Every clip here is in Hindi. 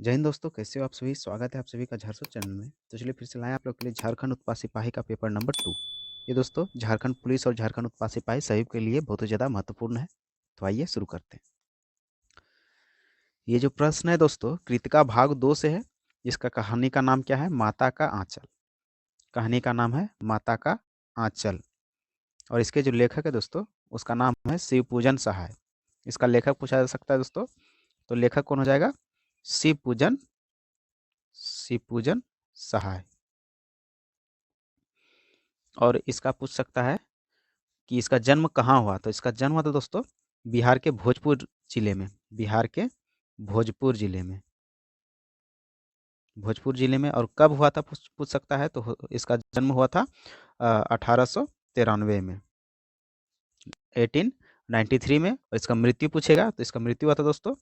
जय हिंद दोस्तों, कैसे हो आप सभी? स्वागत है आप सभी का झारसू चैनल में। तो चलिए फिर से लाएँ आप लोग के लिए झारखंड उत्पाद सिपाही का पेपर नंबर 2। ये दोस्तों झारखंड पुलिस और झारखंड उत्पाद सिपाही सभी के लिए बहुत ही ज़्यादा महत्वपूर्ण है। तो आइए शुरू करते हैं। ये जो प्रश्न है दोस्तों कृतिका भाग 2 से है। इसका कहानी का नाम क्या है? माता का आंचल। कहानी का नाम है माता का आंचल। और इसके जो लेखक है दोस्तों उसका नाम है शिवपूजन सहाय। इसका लेखक पूछा जा सकता है दोस्तों, तो लेखक कौन हो जाएगा? शिवपूजन शिवपूजन सहाय। और इसका पूछ सकता है कि इसका जन्म कहाँ हुआ? तो इसका जन्म हुआ था दोस्तों बिहार के भोजपुर जिले में। बिहार के भोजपुर जिले में। भोजपुर जिले में। और कब हुआ था पूछ पूछ सकता है, तो इसका जन्म हुआ था 1893 में, 1893 में। और इसका मृत्यु पूछेगा तो इसका मृत्यु हुआ था दोस्तों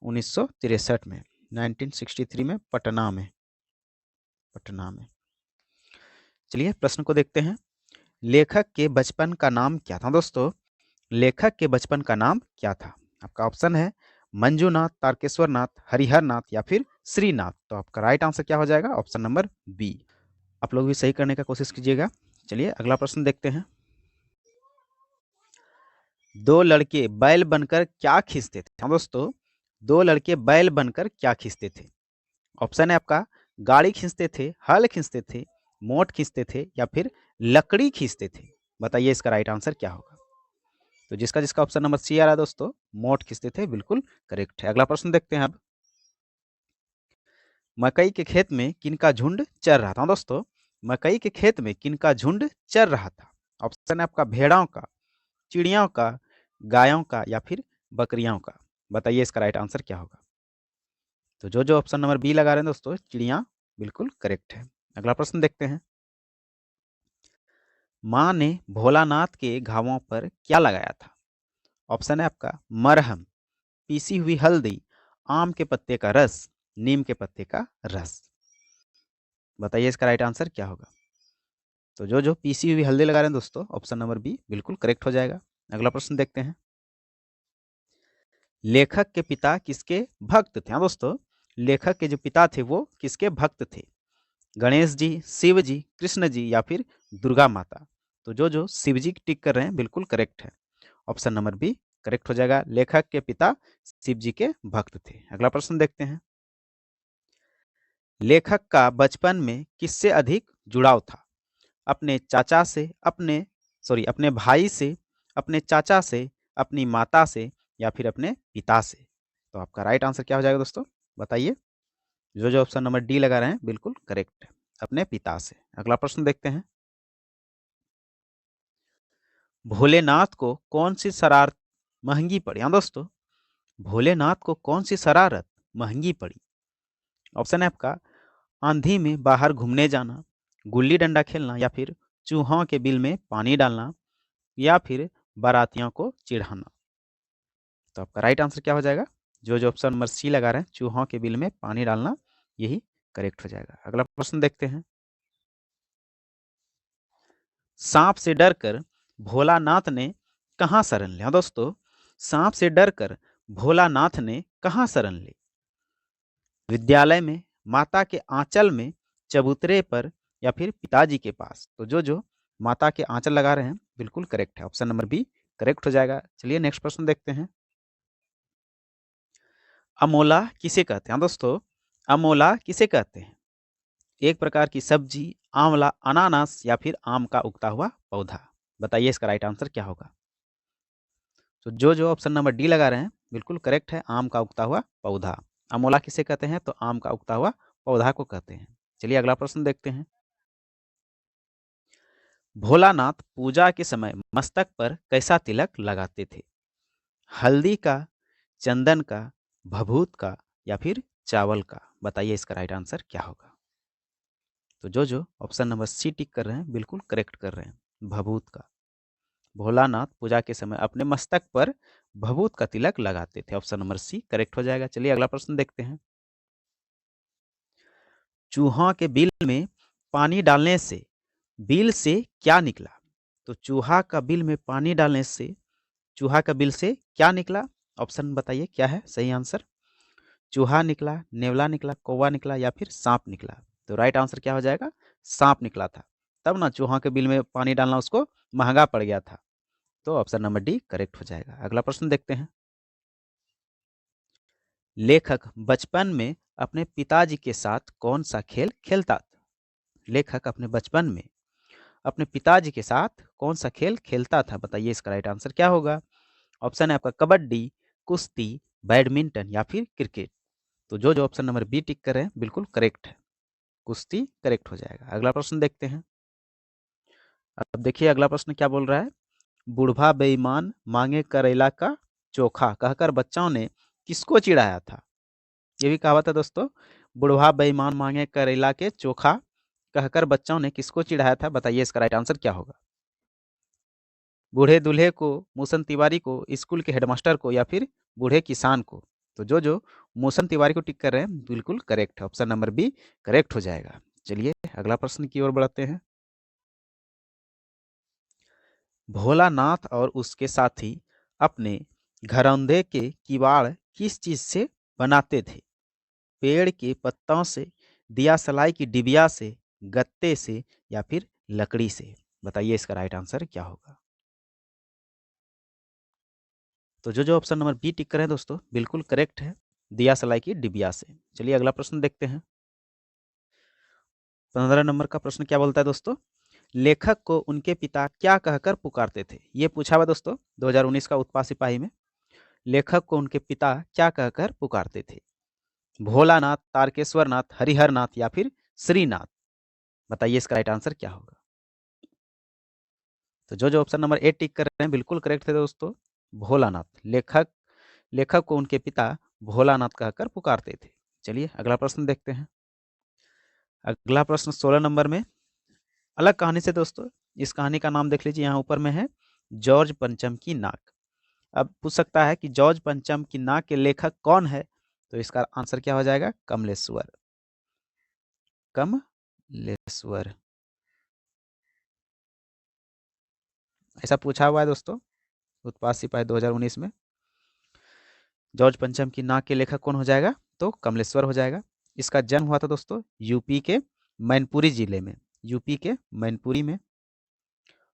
1963 में, 1963 में पटना में। पटना में। चलिए प्रश्न को देखते हैं। लेखक के बचपन का नाम क्या था दोस्तों? लेखक के बचपन का नाम क्या था? आपका ऑप्शन है मंजूनाथ, तारकेश्वर नाथ, हरिहर नाथ या फिर श्रीनाथ। तो आपका राइट आंसर क्या हो जाएगा? Option number B. आप लोग भी सही करने का कोशिश कीजिएगा। चलिए अगला प्रश्न देखते हैं। दो लड़के बैल बनकर क्या खींचते थे? हाँ दोस्तों, दो लड़के बैल बनकर क्या खींचते थे? ऑप्शन है आपका गाड़ी खींचते थे, हल खींचते थे, मोट खींचते थे या फिर लकड़ी खींचते थे। बताइए इसका राइट आंसर क्या होगा? तो जिसका जिसका ऑप्शन नंबर सी आ रहा है दोस्तों, मोट खींचते थे, बिल्कुल करेक्ट है। अगला प्रश्न देखते हैं अब। मकई के खेत में किनका झुंड चर रहा था? दोस्तों मकई के खेत में किनका झुंड चर रहा था? ऑप्शन है आपका भेड़ों का, चिड़ियों का, गायों का या फिर बकरियों का। बताइए इसका राइट आंसर क्या होगा? तो जो जो ऑप्शन नंबर बी लगा रहे हैं दोस्तों, चिड़िया, बिल्कुल करेक्ट है। अगला प्रश्न देखते हैं। माँ ने भोलानाथ के घावों पर क्या लगाया था? ऑप्शन है आपका मरहम, पीसी हुई हल्दी, आम के पत्ते का रस, नीम के पत्ते का रस। बताइए इसका राइट आंसर क्या होगा? तो जो जो पीसी हुई हल्दी लगा रहे हैं दोस्तों, ऑप्शन नंबर बी बिल्कुल करेक्ट हो जाएगा। अगला प्रश्न देखते हैं। लेखक के पिता किसके भक्त थे? हाँ दोस्तों, लेखक के जो पिता थे वो किसके भक्त थे? गणेश जी, शिव जी, कृष्ण जी या फिर दुर्गा माता। तो जो जो शिव जी टिक कर रहे हैं बिल्कुल करेक्ट है। ऑप्शन नंबर बी करेक्ट हो जाएगा। लेखक के पिता शिव जी के भक्त थे। अगला प्रश्न देखते हैं। लेखक का बचपन में किससे अधिक जुड़ाव था? अपने चाचा से, अपने भाई से, अपने चाचा से, अपनी माता से या फिर अपने पिता से। तो आपका राइट आंसर क्या हो जाएगा दोस्तों? बताइए। जो जो ऑप्शन नंबर डी लगा रहे हैं बिल्कुल करेक्ट है, अपने पिता से। अगला प्रश्न देखते हैं। भोलेनाथ को कौन सी शरारत महंगी पड़ी? हाँ दोस्तों, भोलेनाथ को कौन सी शरारत महंगी पड़ी? ऑप्शन है आपका आंधी में बाहर घूमने जाना, गुल्ली डंडा खेलना या फिर चूहों के बिल में पानी डालना या फिर बारातियों को चिढ़ाना। तो आपका राइट आंसर क्या हो जाएगा? जो जो ऑप्शन नंबर सी लगा रहे हैं, चूहों के बिल में पानी डालना, यही करेक्ट हो जाएगा। अगला प्रश्न देखते हैं। सांप से डरकर भोलानाथ ने कहाँ शरण लिया? दोस्तों सांप से डरकर भोलानाथ ने कहाँ शरण ली? विद्यालय में, माता के आंचल में, चबूतरे पर या फिर पिताजी के पास। तो जो जो माता के आंचल लगा रहे हैं बिल्कुल करेक्ट है। ऑप्शन नंबर बी करेक्ट हो जाएगा। चलिए नेक्स्ट प्रश्न देखते हैं। अमोला किसे कहते हैं? दोस्तों अमोला किसे कहते हैं? एक प्रकार की सब्जी, आंवला, अनानास या फिर आम का उगता हुआ पौधा। बताइए इसका राइट आंसर क्या होगा? तो जो जो ऑप्शन नंबर डी लगा रहे हैं बिल्कुल करेक्ट है, आम का उगता हुआ पौधा। अमोला किसे कहते हैं? तो आम का उगता हुआ पौधा को कहते हैं। चलिए अगला प्रश्न देखते हैं। भोलानाथ पूजा के समय मस्तक पर कैसा तिलक लगाते थे? हल्दी का, चंदन का, भभूत का या फिर चावल का। बताइए इसका राइट आंसर क्या होगा? तो जो जो ऑप्शन नंबर सी टिक कर रहे हैं बिल्कुल करेक्ट कर रहे हैं, भभूत का। भोलानाथ पूजा के समय अपने मस्तक पर भभूत का तिलक लगाते थे। ऑप्शन नंबर सी करेक्ट हो जाएगा। चलिए अगला प्रश्न देखते हैं। चूहा के बिल में पानी डालने से बिल से क्या निकला? तो चूहा का बिल में पानी डालने से चूहा का बिल से क्या निकला? ऑप्शन बताइए क्या है सही आंसर? चूहा निकला, नेवला निकला, कौवा निकला या फिर सांप निकला? तो राइट आंसर क्या हो जाएगा? सांप निकला था। तब ना चूहा के बिल में पानी डालना उसको महंगा पड़ गया था। तो ऑप्शन नंबर डी करेक्ट हो जाएगा। अगला प्रश्न देखते हैं। लेखक बचपन में अपने पिताजी के साथ कौन सा खेल खेलता था? लेखक अपने बचपन में अपने पिताजी के साथ कौन सा खेल खेलता था? बताइए इसका राइट आंसर क्या होगा? ऑप्शन है आपका कबड्डी, कुश्ती, बैडमिंटन या फिर क्रिकेट। तो जो ऑप्शन नंबर बी टिक कर रहे हैं बिल्कुल करेक्ट है। कुश्ती करेक्ट हो जाएगा। अगला प्रश्न देखते हैं। अब देखिए अगला प्रश्न क्या बोल रहा है। बुढ़वा बेईमान मांगे करेला का चोखा कहकर बच्चों ने किसको चिढ़ाया था? ये भी कहावत है दोस्तों। बुढ़वा बेईमान मांगे करेला के चोखा कहकर बच्चों ने किसको चिढ़ाया था? बताइए इसका राइट आंसर क्या होगा? बूढ़े दूल्हे को, मूसन तिवारी को, स्कूल के हेडमास्टर को या फिर बूढ़े किसान को? तो जो मूसन तिवारी को टिक कर रहे हैं बिल्कुल करेक्ट है। ऑप्शन नंबर बी करेक्ट हो जाएगा। चलिए अगला प्रश्न की ओर बढ़ते हैं। भोलानाथ और उसके साथी अपने घरौंदे के किवाड़ किस चीज से बनाते थे? पेड़ के पत्तों से, दिया सलाई की डिबिया से, गत्ते से या फिर लकड़ी से? बताइए इसका राइट आंसर क्या होगा? तो जो ऑप्शन नंबर बी टिक करें दोस्तों बिल्कुल करेक्ट है, दिया सलाई की डिबिया से। चलिए अगला प्रश्न देखते हैं। 15 नंबर का प्रश्न क्या बोलता है दोस्तों। लेखक को उनके पिता क्या कहकर पुकारते थे? ये पूछा हुआ दोस्तों 2019 का उत्पात सिपाही में। लेखक को उनके पिता क्या कहकर पुकारते थे? भोलानाथ, तारकेश्वरनाथ, हरिहरनाथ या फिर श्रीनाथ? बताइए इसका राइट आंसर क्या होगा? तो जो ऑप्शन नंबर ए टिक कर रहे हैं बिल्कुल करेक्ट थे दोस्तों। भोलानाथ। लेखक लेखक को उनके पिता भोलानाथ कहकर पुकारते थे। चलिए अगला प्रश्न देखते हैं। अगला प्रश्न 16 नंबर में अलग कहानी से दोस्तों। इस कहानी का नाम देख लीजिए, यहाँ ऊपर में है जॉर्ज पंचम की नाक। अब पूछ सकता है कि जॉर्ज पंचम की नाक के लेखक कौन है? तो इसका आंसर क्या हो जाएगा? कमलेश्वर। कमलेश्वर ऐसा पूछा हुआ है दोस्तों उत्पात सिपाही 2019 में। जॉर्ज पंचम की नाक के लेखक कौन हो जाएगा? तो कमलेश्वर हो जाएगा। इसका जन्म हुआ था दोस्तों यूपी के मैनपुरी जिले में, यूपी के मैनपुरी में,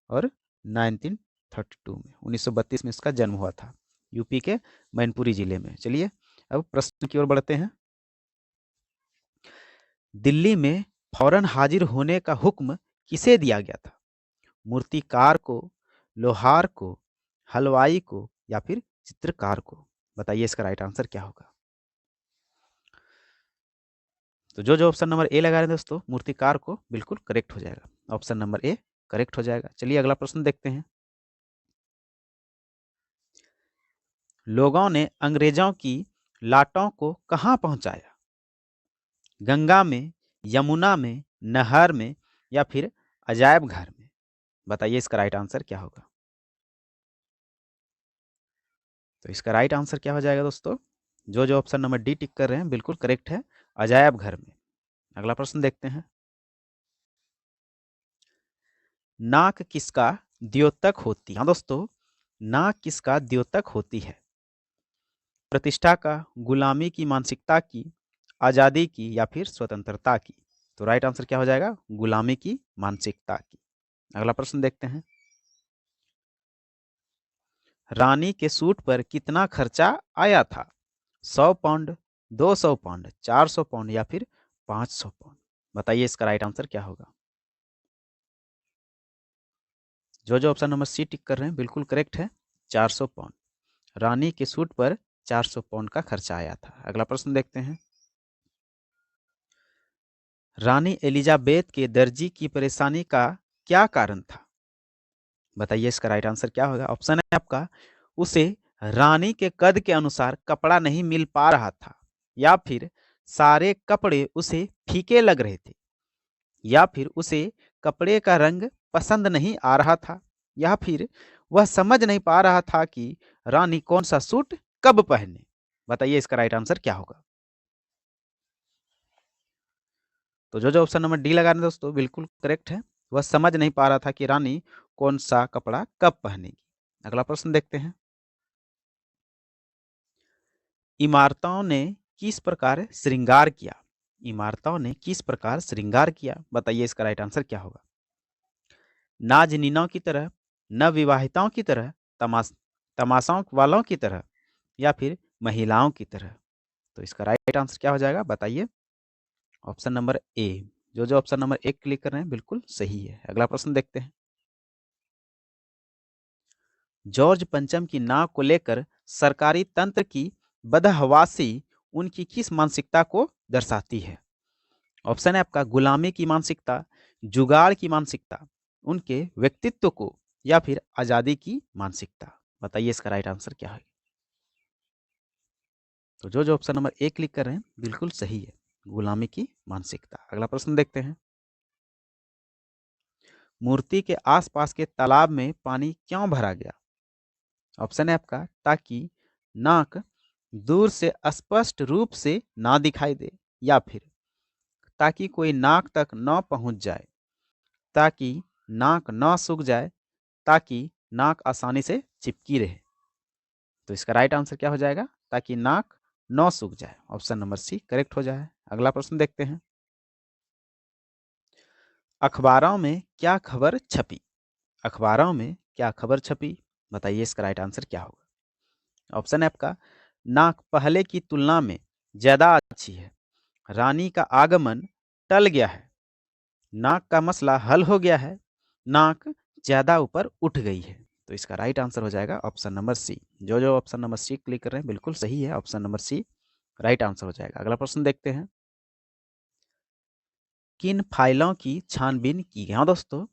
और 1932 में 1932 में इसका जन्म हुआ था यूपी के मैनपुरी जिले में। चलिए अब प्रश्न की ओर बढ़ते हैं। दिल्ली में फौरन हाजिर होने का हुक्म किसे दिया गया था? मूर्तिकार को, लोहार को, हलवाई को या फिर चित्रकार को? बताइए इसका राइट आंसर क्या होगा? तो जो ऑप्शन नंबर ए लगा रहे हैं दोस्तों मूर्तिकार को बिल्कुल करेक्ट हो जाएगा। ऑप्शन नंबर ए करेक्ट हो जाएगा। चलिए अगला प्रश्न देखते हैं। लोगों ने अंग्रेजों की लाटों को कहां पहुंचाया? गंगा में, यमुना में, नहर में या फिर अजायब घर में? बताइए इसका राइट आंसर क्या होगा? तो इसका राइट आंसर क्या हो जाएगा दोस्तों? जो ऑप्शन नंबर डी टिक कर रहे हैं बिल्कुल करेक्ट है, अजायब घर में। अगला प्रश्न देखते हैं। नाक किसका द्योतक होती है? हाँ दोस्तों, नाक किसका द्योतक होती है? प्रतिष्ठा का, गुलामी की मानसिकता की, आजादी की या फिर स्वतंत्रता की? तो राइट आंसर क्या हो जाएगा? गुलामी की मानसिकता की। अगला प्रश्न देखते हैं। रानी के सूट पर कितना खर्चा आया था? 100 पाउंड, 200 पाउंड, 400 पाउंड या फिर 500 पाउंड? बताइए इसका राइट आंसर क्या होगा? जो ऑप्शन नंबर सी टिक कर रहे हैं बिल्कुल करेक्ट है, 400 पाउंड। रानी के सूट पर 400 पाउंड का खर्चा आया था। अगला प्रश्न देखते हैं। रानी एलिजाबेथ के दर्जी की परेशानी का क्या कारण था? बताइए इसका राइट आंसर क्या होगा? ऑप्शन है आपका उसे रानी के कद के अनुसार कपड़ा नहीं मिल पा रहा था, या फिर सारे कपड़े उसे फीके लग रहे थे, या फिर उसे कपड़े का रंग पसंद नहीं आ रहा था, या फिर वह समझ नहीं पा रहा था कि रानी कौन सा सूट कब पहने? बताइए इसका राइट आंसर क्या होगा? तो जो ऑप्शन नंबर डी लगा रहे हैं दोस्तों बिल्कुल करेक्ट है, वह समझ नहीं पा रहा था कि रानी कौन सा कपड़ा कब पहनेगी। अगला प्रश्न देखते हैं। इमारतों ने किस प्रकार श्रृंगार किया? इमारतों ने किस प्रकार श्रृंगार किया? बताइए इसका राइट आंसर क्या होगा? नाजनीनों की तरह, नवविवाहिताओं की तरह, तमाशाओं वालों की तरह, या फिर महिलाओं की तरह? तो इसका राइट आंसर क्या हो जाएगा बताइए? Option number A. जो ऑप्शन नंबर एक क्लिक कर रहे हैं बिल्कुल सही है। अगला प्रश्न देखते हैं। जॉर्ज पंचम की नाव को लेकर सरकारी तंत्र की बदहवासी उनकी किस मानसिकता को दर्शाती है? ऑप्शन है आपका गुलामी की मानसिकता, जुगाड़ की मानसिकता, उनके व्यक्तित्व को, या फिर आजादी की मानसिकता? बताइए इसका राइट आंसर क्या है? तो जो ऑप्शन नंबर ए क्लिक कर रहे हैं बिल्कुल सही है, गुलामी की मानसिकता। अगला प्रश्न देखते हैं। मूर्ति के आसपास के तालाब में पानी क्यों भरा गया? ऑप्शन है आपका ताकि नाक दूर से स्पष्ट रूप से ना दिखाई दे, या फिर ताकि कोई नाक तक न पहुंच जाए, ताकि नाक न सूख जाए, ताकि नाक आसानी से चिपकी रहे? तो इसका राइट आंसर क्या हो जाएगा? ताकि नाक न सूख जाए। ऑप्शन नंबर सी करेक्ट हो जाए। अगला प्रश्न देखते हैं। अखबारों में क्या खबर छपी? अखबारों में क्या खबर छपी? बताइए इसका राइट आंसर क्या होगा? ऑप्शन है आपका नाक पहले की तुलना में ज्यादा अच्छी है, रानी का आगमन टल गया है, नाक का मसला हल हो गया है, नाक ज्यादा ऊपर उठ गई है? तो इसका राइट आंसर हो जाएगा ऑप्शन नंबर सी। जो ऑप्शन नंबर सी क्लिक कर रहे हैं बिल्कुल सही है, option number C right answer हो जाएगा। अगला प्रश्न देखते हैं। किन फाइलों की छानबीन की गई? हाँ दोस्तों,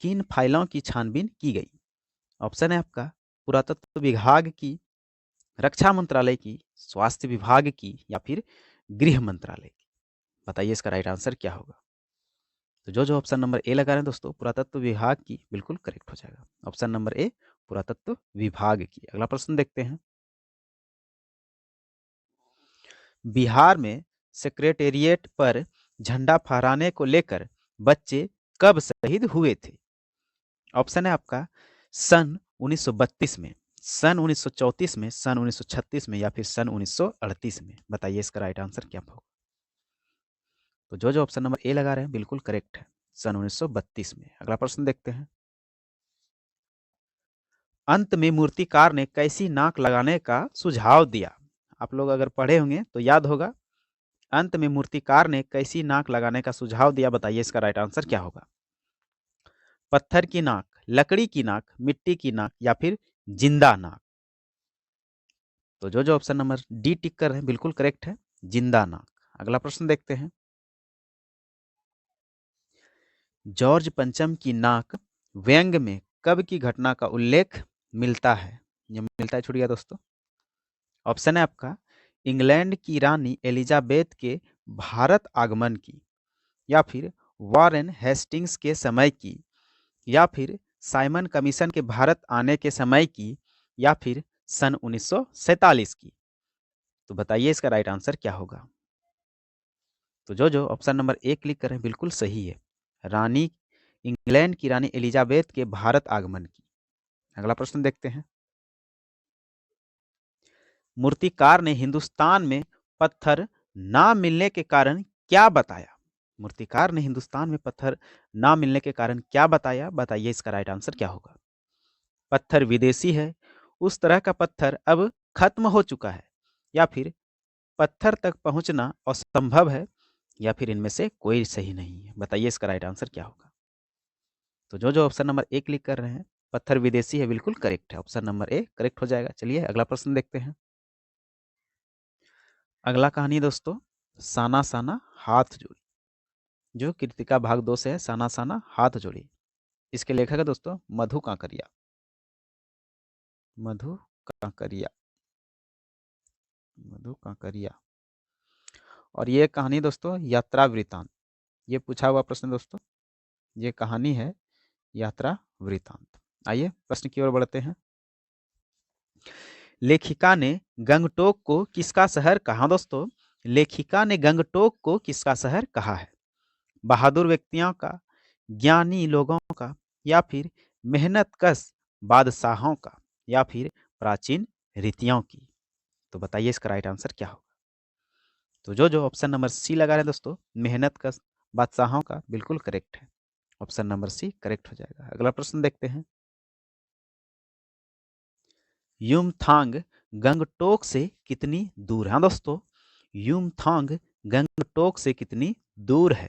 किन फाइलों की छानबीन की गई? ऑप्शन है आपका पुरातत्व विभाग की, रक्षा मंत्रालय की, स्वास्थ्य विभाग की, या फिर गृह मंत्रालय की? बताइए इसका राइट आंसर क्या होगा? तो जो ऑप्शन नंबर ए लगा रहे हैं दोस्तों, पुरातत्व विभाग की, बिल्कुल करेक्ट हो जाएगा। ऑप्शन नंबर ए पुरातत्व विभाग की। अगला प्रश्न देखते हैं। बिहार में सेक्रेटेरिएट पर झंडा फहराने को लेकर बच्चे कब शहीद हुए थे? ऑप्शन है आपका सन 1932 में, सन 1934 में, सन 1936 में, या फिर सन 1938 में? बताइए इसका राइट आंसर क्या होगा? तो जो ऑप्शन नंबर ए लगा रहे हैं बिल्कुल करेक्ट है, सन 1932 में। अगला प्रश्न देखते हैं। अंत में मूर्तिकार ने कैसी नाक लगाने का सुझाव दिया? आप लोग अगर पढ़े होंगे तो याद होगा। अंत में मूर्तिकार ने कैसी नाक लगाने का सुझाव दिया? बताइए इसका राइट आंसर क्या होगा? पत्थर की नाक, लकड़ी की नाक, मिट्टी की नाक, या फिर जिंदा नाक? तो जो ऑप्शन नंबर डी टिक कर रहे हैं बिल्कुल करेक्ट है, जिंदा नाक। अगला प्रश्न देखते हैं। जॉर्ज पंचम की नाक व्यंग में कब की घटना का उल्लेख मिलता है? ये मिलता है, छूट गया दोस्तों। ऑप्शन है आपका इंग्लैंड की रानी एलिजाबेथ के भारत आगमन की, या फिर वॉरेन हेस्टिंग्स के समय की, या फिर साइमन कमीशन के भारत आने के समय की, या फिर सन 1947 की? तो बताइए इसका राइट आंसर क्या होगा? तो जो ऑप्शन नंबर ए क्लिक करें बिल्कुल सही है, रानी इंग्लैंड की रानी एलिजाबेथ के भारत आगमन की। अगला प्रश्न देखते हैं। मूर्तिकार ने हिंदुस्तान में पत्थर ना मिलने के कारण क्या बताया? मूर्तिकार ने हिंदुस्तान में पत्थर ना मिलने के कारण क्या बताया? बताइए इसका राइट आंसर क्या होगा? पत्थर विदेशी है, उस तरह का पत्थर अब खत्म हो चुका है, या फिर पत्थर तक पहुंचना असंभव है, या फिर इनमें से कोई सही नहीं है? बताइए इसका राइट आंसर क्या होगा? तो जो ऑप्शन नंबर ए क्लिक कर रहे हैं, पत्थर विदेशी है, बिल्कुल करेक्ट है, ऑप्शन नंबर ए करेक्ट हो जाएगा। चलिए अगला प्रश्न देखते हैं। अगला कहानी दोस्तों, साना साना हाथ जोड़ी, जो कृतिका भाग 2 से है, साना साना हाथ जोड़ी। इसके लेखक है दोस्तों मधु कांकरिया, मधु कांकरिया, मधु कांकरिया। और ये कहानी दोस्तों यात्रा वृतांत, ये पूछा हुआ प्रश्न दोस्तों, ये कहानी है यात्रा वृतांत। आइए प्रश्न की ओर बढ़ते हैं। लेखिका ने गंगटोक को किसका शहर कहा? दोस्तों, लेखिका ने गंगटोक को किसका शहर कहा है? बहादुर व्यक्तियों का, ज्ञानी लोगों का, या फिर मेहनतकश बादशाहों का, या फिर प्राचीन रीतियों की? तो बताइए इसका राइट आंसर क्या होगा? तो जो जो ऑप्शन नंबर सी लगा रहे हैं दोस्तों, मेहनत का बादशाहों का, बिल्कुल करेक्ट है। ऑप्शन नंबर सी करेक्ट हो जाएगा। अगला प्रश्न देखते हैं। युमथांग गंगटोक से कितनी दूर है? हाँ दोस्तों, युमथांग गंगटोक से कितनी दूर है?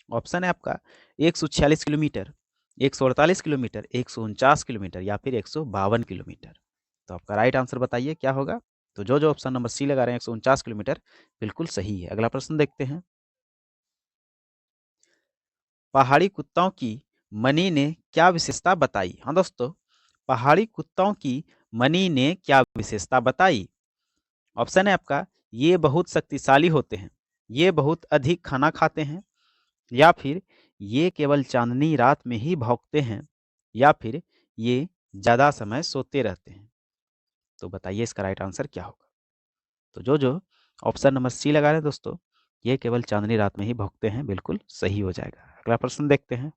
ऑप्शन है आपका 146 किलोमीटर, 148 किलोमीटर, 149 किलोमीटर या फिर 152 किलोमीटर। तो आपका राइट आंसर बताइए क्या होगा? तो जो जो ऑप्शन नंबर सी लगा रहे हैं 149 किलोमीटर, बिल्कुल सही है। अगला प्रश्न देखते हैं। पहाड़ी कुत्तों की मनी ने क्या विशेषता बताई? हाँ दोस्तों, पहाड़ी कुत्तों की मनी ने क्या विशेषता बताई? ऑप्शन है आपका, ये बहुत शक्तिशाली होते हैं, ये बहुत अधिक खाना खाते हैं, या फिर ये केवल चांदनी रात में ही भौंकते हैं, या फिर ये ज़्यादा समय सोते रहते हैं। तो बताइए इसका राइट आंसर क्या होगा? तो जो जो ऑप्शन नंबर सी लगा रहे हैं दोस्तों, ये केवल चांदनी रात में ही भौंकते हैं, बिल्कुल सही हो जाएगा। अगला प्रश्न देखते हैं।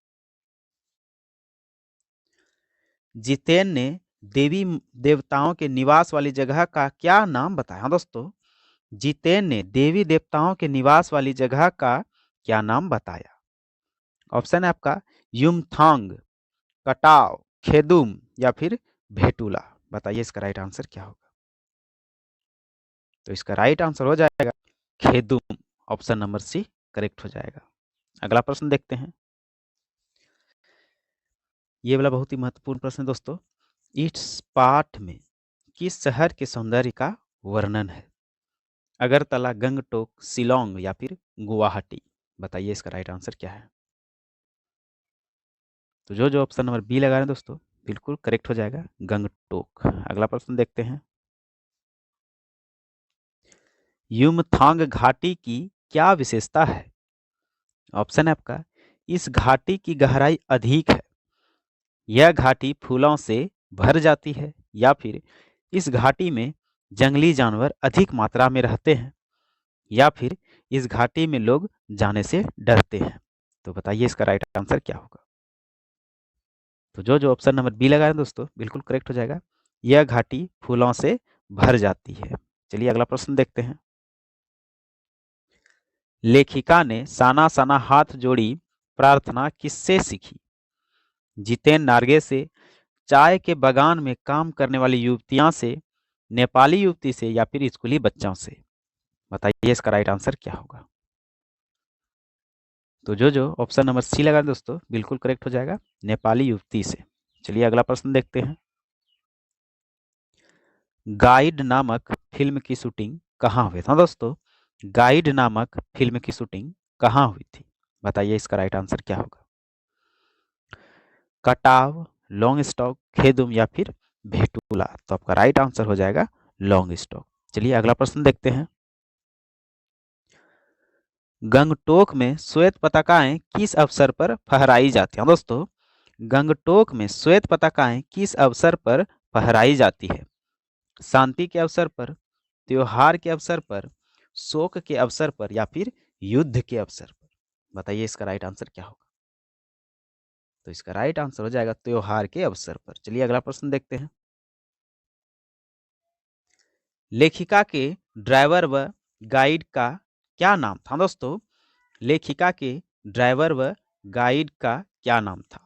जितेन ने देवी देवताओं के निवास वाली जगह का क्या नाम बताया? हाँ दोस्तों, जितेन ने देवी देवताओं के निवास वाली जगह का क्या नाम बताया? ऑप्शन है आपका युमथांग, कटाव, खेदुम या फिर भेटुला। बताइए इसका राइट आंसर क्या होगा? तो इसका राइट आंसर हो जाएगा खेदुम। ऑप्शन नंबर सी करेक्ट हो जाएगा। अगला प्रश्न देखते हैं। ये वाला बहुत ही महत्वपूर्ण प्रश्न है दोस्तों। इस पाठ में किस शहर के सौंदर्य का वर्णन है? अगरतला, गंगटोक, शिलोंग या फिर गुवाहाटी। बताइए इसका राइट आंसर क्या है? तो जो जो ऑप्शन नंबर बी लगा रहे हैं दोस्तों, बिल्कुल करेक्ट हो जाएगा, गंगटोक। अगला प्रश्न देखते हैं। युमथांग घाटी की क्या विशेषता है? ऑप्शन है आपका, इस घाटी की गहराई अधिक है, यह घाटी फूलों से भर जाती है, या फिर इस घाटी में जंगली जानवर अधिक मात्रा में रहते हैं, या फिर इस घाटी में लोग जाने से डरते हैं। तो बताइए इसका राइट आंसर क्या होगा? तो जो जो ऑप्शन नंबर बी लगा है दोस्तों, बिल्कुल करेक्ट हो जाएगा, यह घाटी फूलों से भर जाती है। चलिए अगला प्रश्न देखते हैं। लेखिका ने साना साना हाथ जोड़ी प्रार्थना किससे सीखी? जितेन नार्गे से, चाय के बागान में काम करने वाली युवतियां से, नेपाली युवती से या फिर स्कूली बच्चों से। बताइए इसका राइट आंसर क्या होगा? तो जो जो ऑप्शन नंबर सी लगा दोस्तों, बिल्कुल करेक्ट हो जाएगा, नेपाली युवती से। चलिए अगला प्रश्न देखते हैं। गाइड नामक फिल्म की शूटिंग कहाँ हुई था दोस्तों? गाइड नामक फिल्म की शूटिंग कहाँ हुई थी? बताइए इसका राइट आंसर क्या होगा? कटाव, लॉन्ग स्टॉक, खेदुम या फिर भेटुला। तो आपका राइट आंसर हो जाएगा लॉन्ग स्टॉक। चलिए अगला प्रश्न देखते हैं। गंगटोक में श्वेत पताकाएं किस अवसर पर फहराई जाती हैं दोस्तों? गंगटोक में श्वेत पताकाएं किस अवसर पर फहराई जाती है? शांति के अवसर पर, त्योहार के अवसर पर, शोक के अवसर पर या फिर युद्ध के अवसर पर। बताइए इसका राइट आंसर क्या होगा? तो इसका राइट आंसर हो जाएगा त्योहार के अवसर पर। चलिए अगला प्रश्न देखते हैं। लेखिका के ड्राइवर व गाइड का क्या नाम था दोस्तों? लेखिका के ड्राइवर व गाइड का क्या नाम था?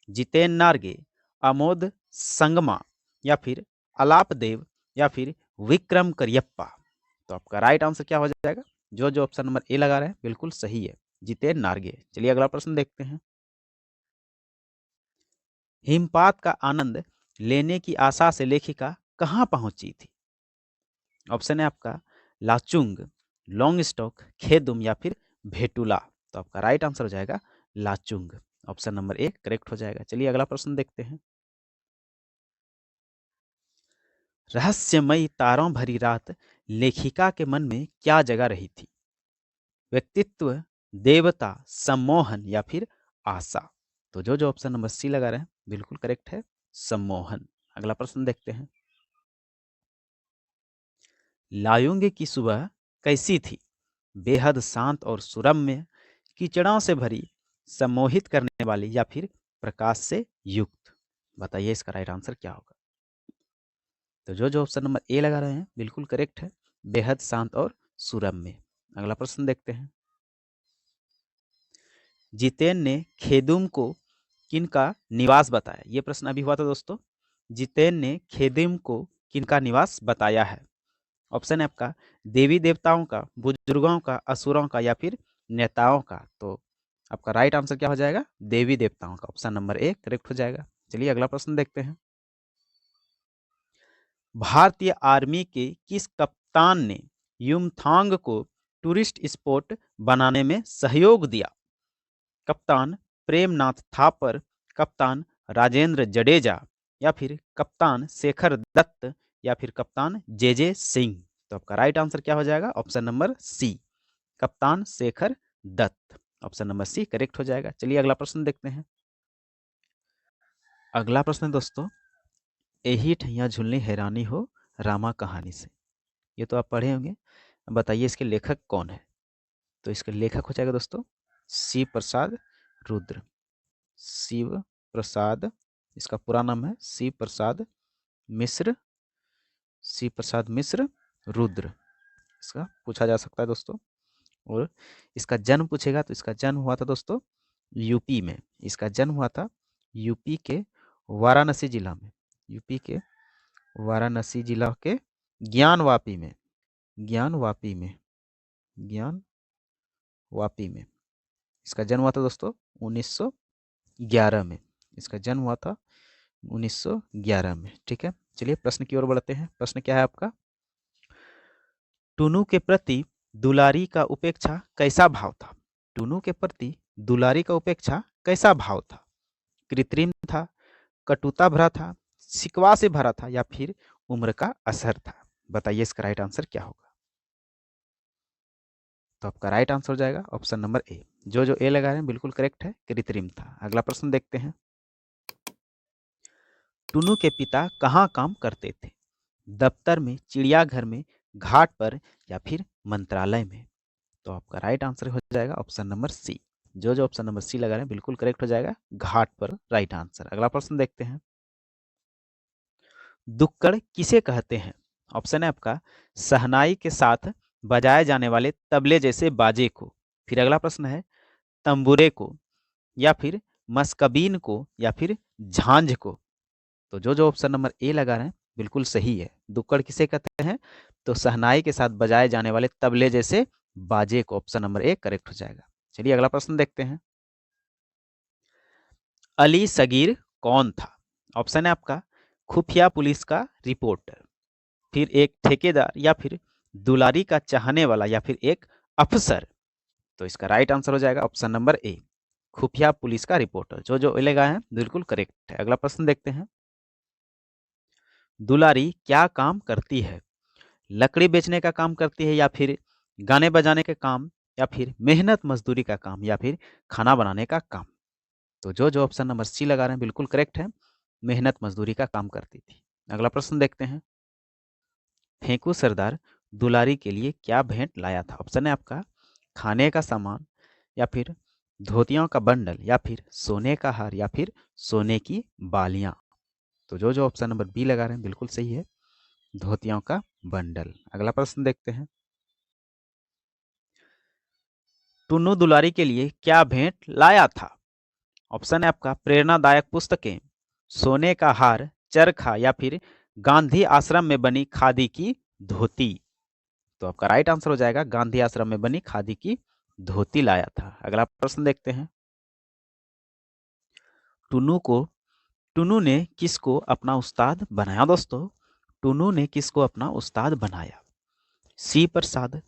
जितेन नार्गे, अमोद संगमा या फिर अलापदेव या फिर विक्रम करियप्पा। तो आपका राइट आंसर क्या हो जाएगा? जो जो ऑप्शन नंबर ए लगा रहे हैं, बिल्कुल सही है, जितेन नार्गे। चलिए अगला प्रश्न देखते हैं। हिमपात का आनंद लेने की आशा से लेखिका कहाँ पहुंची थी? ऑप्शन है आपका लाचुंग, लॉन्ग स्टॉक, खेदुम या फिर भेटुला। तो आपका राइट आंसर हो जाएगा Lachung. Option number A correct हो जाएगा। चलिए अगला प्रश्न देखते हैं। रहस्यमयी तारों भरी रात लेखिका के मन में क्या जगा रही थी? व्यक्तित्व, देवता, सम्मोहन या फिर आशा। तो जो जो ऑप्शन नंबर सी लगा रहे हैं, बिल्कुल करेक्ट है, सम्मोहन। अगला प्रश्न देखते हैं। लायुंग की सुबह कैसी थी? बेहद शांत और सुरम्य, कीचड़ों से भरी, सम्मोहित करने वाली या फिर प्रकाश से युक्त। बताइए इसका राइट आंसर क्या होगा? तो जो जो ऑप्शन नंबर ए लगा रहे हैं, बिल्कुल करेक्ट है, बेहद शांत और सुरम्य। अगला प्रश्न देखते हैं। जितेन ने खेदुम को किनका निवास बताया? ये प्रश्न अभी हुआ था दोस्तों। जितेन ने खेदुम को किनका निवास बताया है? ऑप्शन है आपका देवी देवताओं का, बुजुर्गों का, असुरों का या फिर नेताओं का। तो आपका राइट आंसर क्या हो जाएगा? देवी देवताओं का। ऑप्शन नंबर ए करेक्ट हो जाएगा। चलिए अगला प्रश्न देखते हैं। भारतीय आर्मी के किस कप्तान ने युमथांग को टूरिस्ट स्पॉट बनाने में सहयोग दिया? कप्तान प्रेमनाथ थापर, कप्तान राजेंद्र जडेजा या फिर कप्तान शेखर दत्त या फिर कप्तान जे सिंह। तो आपका राइट आंसर क्या हो जाएगा? ऑप्शन नंबर सी, कप्तान Shekhar Dutt. Option number C correct हो जाएगा। चलिए अगला प्रश्न देखते हैं। अगला प्रश्न दोस्तों, यही ठैया झुलनी हैरानी हो रामा कहानी से। ये तो आप पढ़े होंगे। बताइए इसके लेखक कौन है? तो इसके लेखक हो जाएगा दोस्तों शिव प्रसाद रुद्र। शिव प्रसाद, इसका पूरा नाम है शिव प्रसाद मिश्र। शिव प्रसाद मिश्र रुद्र इसका पूछा जा सकता है दोस्तों। और इसका जन्म पूछेगा तो इसका जन्म हुआ था दोस्तों यूपी में। इसका जन्म हुआ था यूपी के वाराणसी जिला में। यूपी के वाराणसी जिला के ज्ञानवापी में। ज्ञानवापी में, ज्ञानवापी में इसका जन्म हुआ था दोस्तों 1911 में। इसका जन्म हुआ था 1911 में। ठीक है, चलिए प्रश्न की ओर बढ़ते हैं। प्रश्न क्या है आपका? टुनू के प्रति दुलारी का उपेक्षा कैसा भाव था? टुनू के प्रति दुलारी का उपेक्षा कैसा भाव था? कृत्रिम था, कटुता भरा था, शिकवा से भरा था या फिर उम्र का असर था? बताइए इसका राइट आंसर क्या होगा? तो आपका राइट आंसर हो जाएगा ऑप्शन नंबर ए। जो ए लगा रहे हैं बिल्कुल करेक्ट है, कृत्रिम था। अगला प्रश्न देखते हैं। टुनू के पिता कहाँ काम करते थे? दफ्तर में, चिड़ियाघर में, घाट पर या फिर मंत्रालय में? तो आपका राइट आंसर हो जाएगा ऑप्शन नंबर सी। जो ऑप्शन नंबर सी लगा रहे हैं बिल्कुल करेक्ट हो जाएगा, घाट पर राइट आंसर। अगला प्रश्न देखते हैं। दुक्कड़ किसे कहते हैं? ऑप्शन है आपका शहनाई के साथ बजाए जाने वाले तबले जैसे बाजे को। फिर अगला प्रश्न है तंबूरे को या फिर मस्कबीन को या फिर झांझ को। तो जो ऑप्शन नंबर ए लगा रहे हैं बिल्कुल सही है। दुक्कड़ किसे कहते हैं? तो शहनाई के साथ बजाए जाने वाले तबले जैसे बाजे को। ऑप्शन नंबर ए करेक्ट हो जाएगा। चलिए अगला प्रश्न देखते हैं। अली सगीर कौन था? ऑप्शन है आपका खुफिया पुलिस का रिपोर्टर, फिर एक ठेकेदार या फिर दुलारी का चाहने वाला या फिर एक अफसर। तो इसका राइट आंसर हो जाएगा ऑप्शन नंबर ए, खुफिया पुलिस का रिपोर्टर। जो लगा है बिल्कुल करेक्ट है। अगला प्रश्न देखते हैं। दुलारी क्या काम करती है? लकड़ी बेचने का काम करती है या फिर गाने बजाने के काम या फिर मेहनत मजदूरी का काम या फिर खाना बनाने का काम? तो जो ऑप्शन नंबर सी लगा रहे हैं बिल्कुल करेक्ट है, मेहनत मजदूरी का काम करती थी। अगला प्रश्न देखते हैं। फेंकू सरदार दुलारी के लिए क्या भेंट लाया था? ऑप्शन है आपका खाने का सामान या फिर धोतियों का बंडल या फिर सोने का हार या फिर सोने की बालियां। तो जो ऑप्शन नंबर बी लगा रहे हैं बिल्कुल सही है, धोतियों का बंडल। अगला प्रश्न देखते हैं। टुन्नू दुलारी के लिए क्या भेंट लाया था? ऑप्शन है आपका प्रेरणादायक पुस्तकें, सोने का हार, चरखा या फिर गांधी आश्रम में बनी खादी की धोती। तो आपका राइट आंसर हो जाएगा गांधी आश्रम में बनी खादी की धोती लाया था। अगला प्रश्न देखते हैं। टुन्नू ने किसको अपना उस्ताद बनाया? दोस्तों टुन्नू ने किसको अपना उस्ताद बनाया? सी प्रसाद,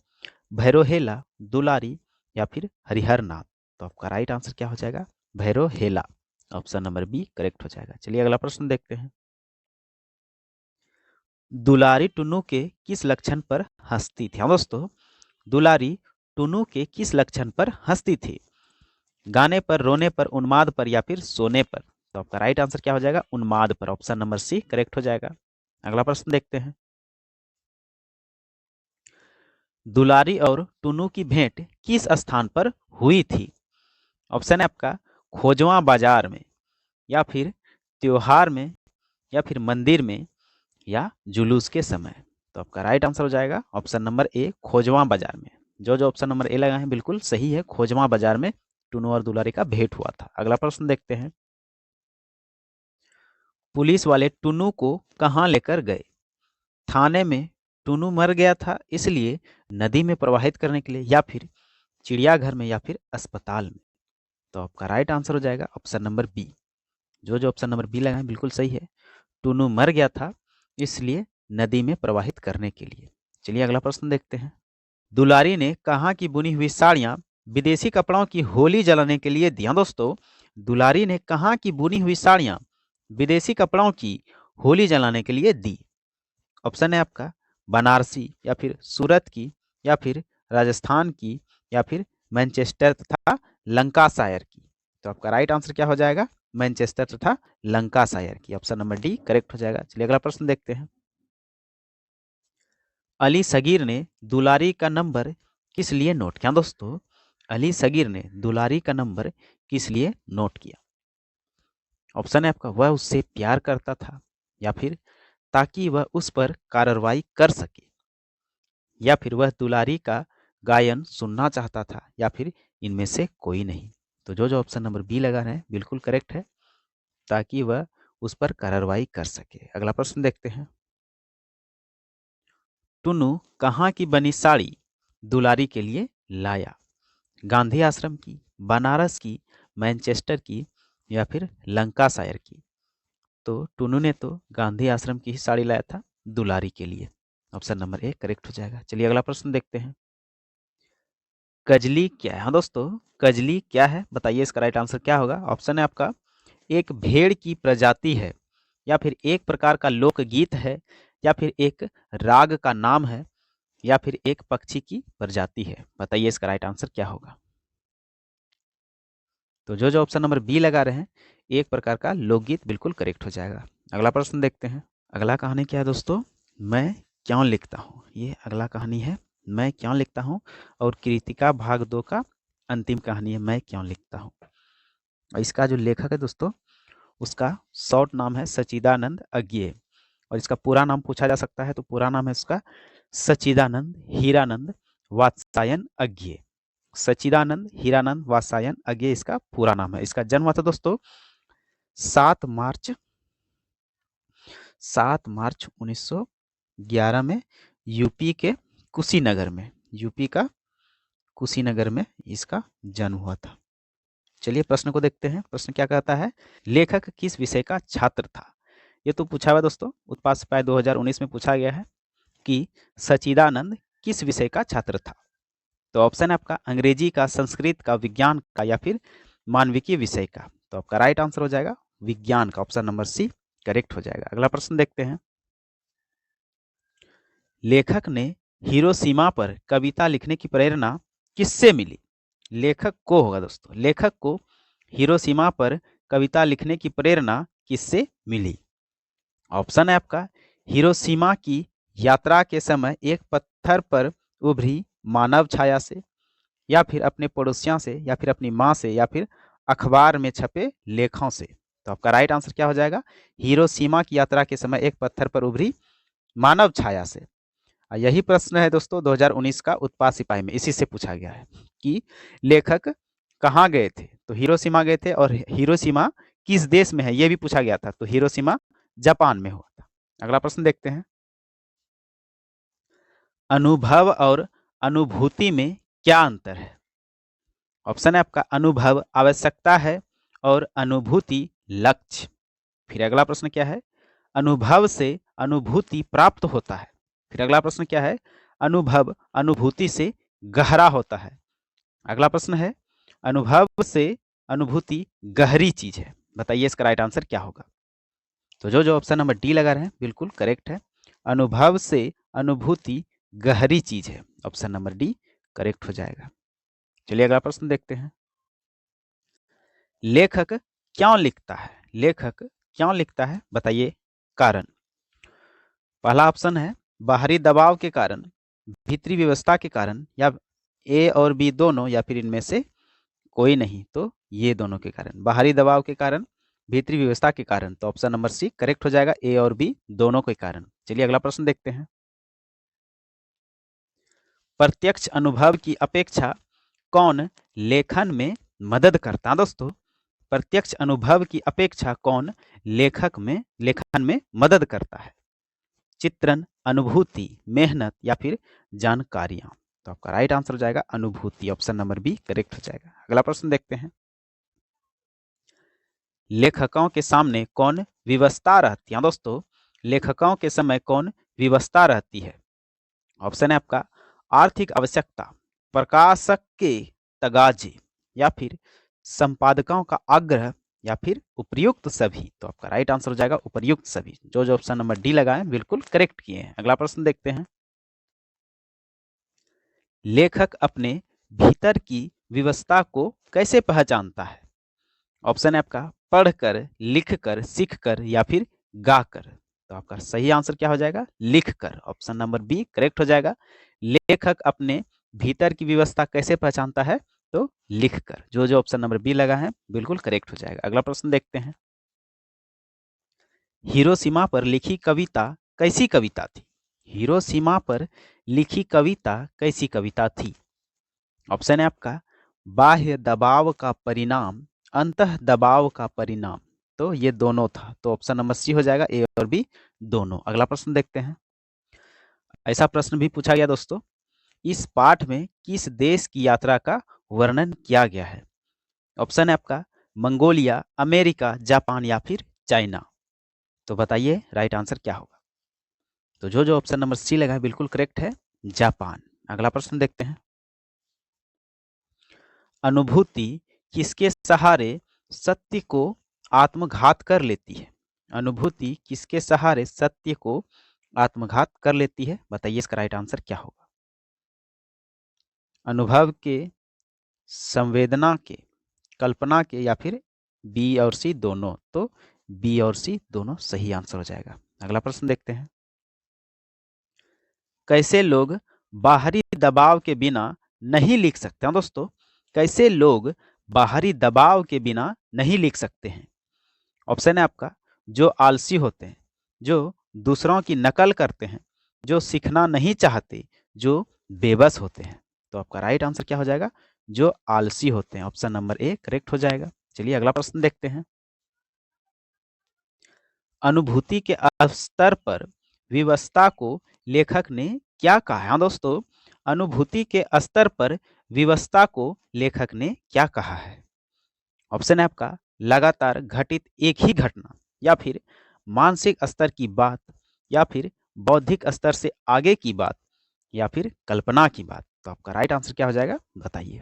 भैरोहेला, दुलारी या फिर हरिहर नाथ? तो आपका राइट आंसर क्या हो जाएगा? भैरोहेला। ऑप्शन नंबर बी करेक्ट हो जाएगा। चलिए अगला प्रश्न देखते हैं। दुलारी टुन्नू के किस लक्षण पर हंसती थी? हाँ दोस्तों दुलारी टुन्नू के किस लक्षण पर हंसती थी? गाने पर, रोने पर, उन्माद पर या फिर सोने पर? तो आपका राइट आंसर क्या हो जाएगा? उन्माद पर। ऑप्शन नंबर सी करेक्ट हो जाएगा। अगला प्रश्न देखते हैं। दुलारी और टुन्नू की भेंट किस स्थान पर हुई थी? ऑप्शन है आपका खोजवा बाजार में या फिर त्योहार में या फिर मंदिर में या जुलूस के समय? तो आपका राइट आंसर हो जाएगा ऑप्शन नंबर ए, खोजवा बाजार में। जो जो ऑप्शन नंबर ए लगाए हैं बिल्कुल सही है। खोजमा बाजार में टुनू और दुलारी का भेंट हुआ था। अगला प्रश्न देखते हैं। पुलिस वाले टुनू को कहाँ लेकर गए? थाने में टुनू मर गया था इसलिए नदी में प्रवाहित करने के लिए, या फिर चिड़ियाघर में, या फिर अस्पताल में? तो आपका राइट आंसर हो जाएगा ऑप्शन नंबर बी। जो जो ऑप्शन नंबर बी लगाए बिल्कुल सही है। टुनू मर गया था इसलिए नदी में प्रवाहित करने के लिए। चलिए अगला प्रश्न देखते हैं। दुलारी ने कहाँ की बुनी हुई साड़ियां विदेशी कपड़ों की होली जलाने के लिए दी? दोस्तों, दुलारी ने कहाँ की बुनी हुई साड़ियां विदेशी कपड़ों की होली जलाने के लिए दी? ऑप्शन है आपका बनारसी, या फिर सूरत की, या फिर राजस्थान की, या फिर मैनचेस्टर तथा लंकाशायर की। तो आपका राइट आंसर क्या हो जाएगा? मैनचेस्टर तथा लंकाशायर की। ऑप्शन नंबर डी करेक्ट हो जाएगा। चलिए अगला प्रश्न देखते हैं। अली सगीर ने दुलारी का नंबर किस लिए नोट किया? दोस्तों, अली सगीर ने दुलारी का नंबर किस लिए नोट किया? ऑप्शन है आपका वह उससे प्यार करता था, या फिर ताकि वह उस पर कार्रवाई कर सके, या फिर वह दुलारी का गायन सुनना चाहता था, या फिर इनमें से कोई नहीं। तो जो जो ऑप्शन नंबर बी लगा रहे हैं बिल्कुल करेक्ट है, ताकि वह उस पर कार्रवाई कर सके। अगला प्रश्न देखते हैं। टुन्नू कहाँ की बनी साड़ी दुलारी के लिए लाया? गांधी आश्रम की, बनारस की, मैनचेस्टर की, या फिर लंकाशायर की? तो टुन्नू ने तो गांधी आश्रम की ही साड़ी लाया था दुलारी के लिए। ऑप्शन नंबर ए करेक्ट हो जाएगा। चलिए अगला प्रश्न देखते हैं। कजली क्या है? हाँ दोस्तों, कजली क्या है बताइए, इसका राइट आंसर क्या होगा? ऑप्शन है आपका एक भेड़ की प्रजाति है, या फिर एक प्रकार का लोकगीत है, या फिर एक राग का नाम है, या फिर एक पक्षी की प्रजाति है। बताइए इसका राइट आंसर क्या होगा? तो जो जो ऑप्शन नंबर बी लगा रहे हैं, एक प्रकार का लोकगीत, बिल्कुल करेक्ट हो जाएगा। अगला प्रश्न देखते हैं। अगला कहानी क्या है दोस्तों? मैं क्यों लिखता हूँ। ये अगला कहानी है, मैं क्यों लिखता हूँ। और कृतिका भाग 2 का अंतिम कहानी है, मैं क्यों लिखता हूँ। इसका जो लेखक है दोस्तों, उसका शॉर्ट नाम है सच्चिदानंद अज्ञेय, और इसका पूरा नाम पूछा जा सकता है तो पूरा नाम है उसका सच्चिदानंद हीरानंद वात्स्यायन अज्ञेय। सच्चिदानंद हीरानंद वात्स्यायन अज्ञेय इसका पूरा नाम है। इसका जन्म हुआ था दोस्तों 7 मार्च 1911 में यूपी के कुशीनगर में, यूपी का कुशीनगर में इसका जन्म हुआ था। चलिए प्रश्न को देखते हैं। प्रश्न क्या कहता है? लेखक किस विषय का छात्र था? ये तो पूछा हुआ दोस्तों, उत्पाद सिपाही 2019 में पूछा गया है कि सच्चिदानंद किस विषय का छात्र था। तो ऑप्शन है आपका अंग्रेजी का, संस्कृत का, विज्ञान का, या फिर मानविकी विषय का। तो आपका राइट आंसर हो जाएगा विज्ञान का। ऑप्शन नंबर सी करेक्ट हो जाएगा। अगला प्रश्न देखते हैं। लेखक ने हिरोशिमा पर कविता लिखने की प्रेरणा किससे मिली? लेखक को होगा दोस्तों, लेखक को हिरोशिमा पर कविता लिखने की प्रेरणा किससे मिली? ऑप्शन है आपका हिरोशिमा की यात्रा के समय एक पत्थर पर उभरी मानव छाया से, या फिर अपने पड़ोसियों से, या फिर अपनी माँ से, या फिर अखबार में छपे लेखों से। तो आपका राइट आंसर क्या हो जाएगा? हिरोशिमा की यात्रा के समय एक पत्थर पर उभरी मानव छाया से। यही प्रश्न है दोस्तों 2019 का उत्पाद सिपाही में, इसी से पूछा गया है कि लेखक कहाँ गए थे। तो हिरोशिमा गए थे, और हिरोशिमा किस देश में है ये भी पूछा गया था। तो हिरोशिमा जापान में हुआ था। अगला प्रश्न देखते हैं। अनुभव और अनुभूति में क्या अंतर है? ऑप्शन है आपका अनुभव आवश्यकता है, और अनुभूति लक्ष्य। फिर अगला प्रश्न क्या है? अनुभव से अनुभूति प्राप्त होता है। फिर अगला प्रश्न क्या है? अनुभव अनुभूति से गहरा होता है। अगला प्रश्न है अनुभव से अनुभूति गहरी चीज है। बताइए इसका राइट आंसर क्या होगा? तो जो जो ऑप्शन नंबर डी लगा रहे हैं बिल्कुल करेक्ट है। अनुभव से अनुभूति गहरी चीज है। ऑप्शन नंबर डी करेक्ट हो जाएगा। चलिए अगला प्रश्न देखते हैं। लेखक क्यों लिखता है? लेखक क्यों लिखता है बताइए कारण। पहला ऑप्शन है बाहरी दबाव के कारण, भीतरी व्यवस्था के कारण, या ए और बी दोनों, या फिर इनमें से कोई नहीं। तो ये दोनों के कारण, बाहरी दबाव के कारण, भीतरी व्यवस्था के कारण। तो ऑप्शन नंबर सी करेक्ट हो जाएगा, ए और बी दोनों के कारण। चलिए अगला प्रश्न देखते हैं। प्रत्यक्ष अनुभव की अपेक्षा कौन लेखन में मदद करता है दोस्तों? प्रत्यक्ष अनुभव की अपेक्षा कौन लेखन में मदद करता है? चित्रण, अनुभूति, मेहनत या फिर जानकारियां? तो आपका राइट आंसर हो जाएगा अनुभूति, ऑप्शन नंबर बी करेक्ट हो जाएगा। अगला प्रश्न देखते हैं। लेखकों के सामने कौन विवशता रहती है दोस्तों? लेखकों के समय कौन विवशता रहती है? ऑप्शन है आपका आर्थिक आवश्यकता, प्रकाशक के तगाजे या फिर संपादकों का आग्रह या फिर उपयुक्त सभी? तो आपका राइट आंसर हो जाएगा उपयुक्त सभी। जो ऑप्शन नंबर डी लगाए बिल्कुल करेक्ट किए हैं। अगला प्रश्न देखते हैं। लेखक अपने भीतर की विवशता को कैसे पहचानता है? ऑप्शन है आपका पढ़कर, लिखकर, सीखकर या फिर गाकर? तो आपका सही आंसर क्या हो जाएगा? लिखकर, ऑप्शन नंबर बी करेक्ट हो जाएगा। लेखक अपने भीतर की व्यवस्था कैसे पहचानता है? तो लिखकर। जो ऑप्शन नंबर बी लगा है बिल्कुल करेक्ट हो जाएगा। अगला प्रश्न देखते हैं। हिरोशिमा पर लिखी कविता कैसी कविता थी? हिरोशिमा पर लिखी कविता कैसी कविता थी? ऑप्शन है आपका बाह्य दबाव का परिणाम, अंतः दबाव का परिणाम? तो ये दोनों था, तो ऑप्शन नंबर सी हो जाएगा, ए और बी दोनों। अगला प्रश्न देखते हैं। ऐसा प्रश्न भी पूछा गया दोस्तों, इस पाठ में किस देश की यात्रा का वर्णन किया गया है? ऑप्शन है आपका मंगोलिया, अमेरिका, जापान या फिर चाइना? तो बताइए राइट आंसर क्या होगा? तो जो ऑप्शन नंबर सी लगा है बिल्कुल करेक्ट है, जापान। अगला प्रश्न देखते हैं। अनुभूति किसके सहारे सत्य को आत्मघात कर लेती है? अनुभूति किसके सहारे सत्य को आत्मघात कर लेती है? बताइए इसका राइट आंसर क्या होगा? अनुभव के, संवेदना के, कल्पना के या फिर बी और सी दोनों? तो बी और सी दोनों सही आंसर हो जाएगा। अगला प्रश्न देखते हैं। कैसे लोग बाहरी दबाव के बिना नहीं लिख सकते हैं दोस्तों? कैसे लोग बाहरी दबाव के बिना नहीं लिख सकते हैं? ऑप्शन है आपका जो आलसी होते हैं, जो दूसरों की नकल करते हैं, जो सीखना नहीं चाहते, जो बेबस होते हैं? तो आपका राइट आंसर क्या हो जाएगा? जो आलसी होते हैं, ऑप्शन नंबर ए करेक्ट हो जाएगा। चलिए अगला प्रश्न देखते हैं। अनुभूति के स्तर पर विवशता को लेखक ने क्या कहा है? हाँ दोस्तों, अनुभूति के स्तर पर विवशता को लेखक ने क्या कहा है? ऑप्शन है आपका लगातार घटित एक ही घटना या फिर मानसिक स्तर की बात या फिर बौद्धिक स्तर से आगे की बात या फिर कल्पना की बात? तो आपका राइट आंसर क्या हो जाएगा बताइए?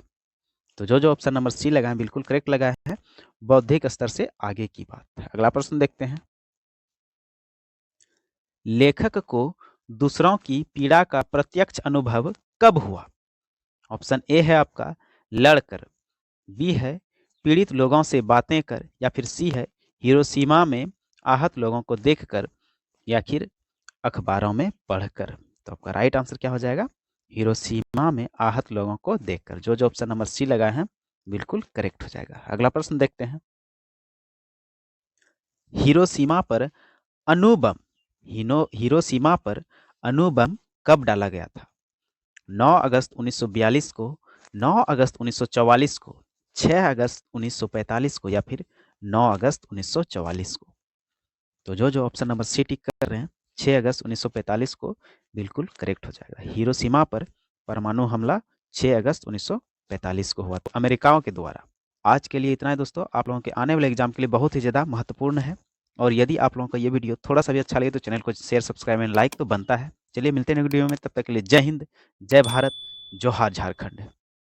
तो जो ऑप्शन नंबर सी लगा है बिल्कुल करेक्ट लगा है, बौद्धिक स्तर से आगे की बात। अगला प्रश्न देखते हैं। लेखक को दूसरों की पीड़ा का प्रत्यक्ष अनुभव कब हुआ? ऑप्शन ए है आपका लड़कर, बी है पीड़ित लोगों से बातें कर या फिर सी है हिरोशिमा में आहत लोगों को देखकर या फिर अखबारों में पढ़कर? तो आपका राइट आंसर क्या हो जाएगा? हिरोशिमा में आहत लोगों को देखकर। जो ऑप्शन नंबर सी लगा है बिल्कुल करेक्ट हो जाएगा। अगला प्रश्न देखते हैं। हिरोशिमा पर अणुबम हिरोशिमा पर अणुबम कब डाला गया था? 9 अगस्त 1942 को, 9 अगस्त 1944 को, 6 अगस्त 1945 को या फिर 9 अगस्त 1944 को? तो जो ऑप्शन नंबर सी टिक कर रहे हैं 6 अगस्त 1945 को बिल्कुल करेक्ट हो जाएगा। हिरोशिमा पर परमाणु हमला 6 अगस्त 1945 को हुआ था अमेरिकाओं के द्वारा। आज के लिए इतना है दोस्तों, आप लोगों के आने वाले एग्जाम के लिए बहुत ही ज़्यादा महत्वपूर्ण है। और यदि आप लोगों को ये वीडियो थोड़ा सा भी अच्छा लगे तो चैनल को शेयर, सब्सक्राइब एंड लाइक तो बनता है। चलिए मिलते हैं वीडियो में, तब तक के लिए जय हिंद, जय भारत, जोहार झारखंड।